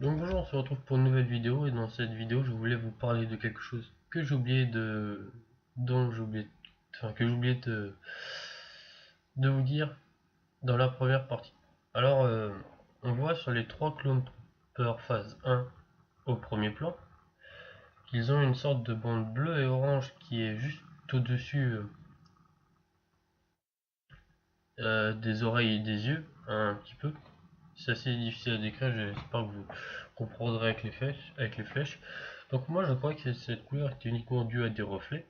Donc bonjour, on se retrouve pour une nouvelle vidéo et dans cette vidéo je voulais vous parler de quelque chose que j'ai oublié de dont j'ai oublié enfin que j'ai oublié de vous dire dans la première partie. Alors on voit sur les trois clones Trooper phase 1 au premier plan qu'ils ont une sorte de bande bleue et orange qui est juste au-dessus des oreilles et des yeux, un petit peu. C'est assez difficile à décrire, j'espère que vous comprendrez avec les flèches. Donc moi je crois que cette couleur est uniquement due à des reflets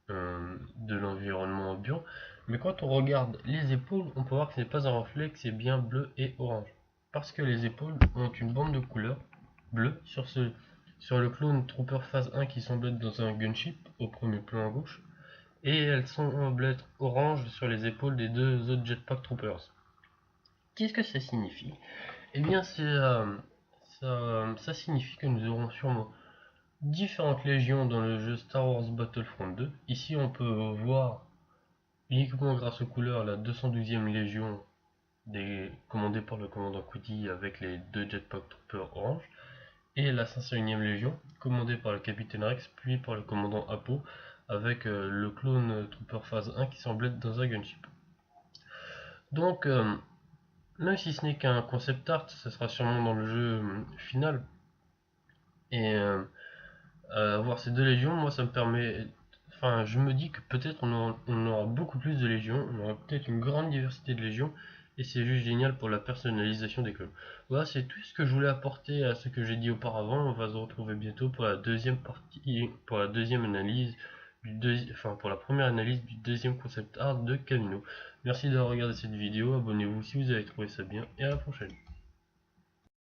de l'environnement ambiant. Mais quand on regarde les épaules, on peut voir que ce n'est pas un reflet, que c'est bien bleu et orange. Parce que les épaules ont une bande de couleur bleue sur le clone Trooper Phase 1 qui semble être dans un gunship au premier plan à gauche. Et elles semblent être orange sur les épaules des deux autres Jetpack Troopers. Qu'est-ce que ça signifie? Eh bien, ça signifie que nous aurons sûrement différentes légions dans le jeu Star Wars Battlefront 2. Ici, on peut voir uniquement grâce aux couleurs la 212e Légion commandée par le commandant Cody avec les deux Jetpack Troopers orange et la 501e Légion commandée par le capitaine Rex puis par le commandant Apo avec le clone Trooper Phase 1 qui semble être dans un gunship. Donc, même si ce n'est qu'un concept art, ça sera sûrement dans le jeu final. Et avoir ces deux légions, moi ça me permet. Enfin, je me dis que peut-être on aura beaucoup plus de légions, on aura peut-être une grande diversité de légions, et c'est juste génial pour la personnalisation des clubs. Voilà, c'est tout ce que je voulais apporter à ce que j'ai dit auparavant. On va se retrouver bientôt pour la deuxième partie, pour la deuxième analyse enfin pour la première analyse du deuxième concept art de Camino. Merci d'avoir regardé cette vidéo, abonnez-vous si vous avez trouvé ça bien, et à la prochaine.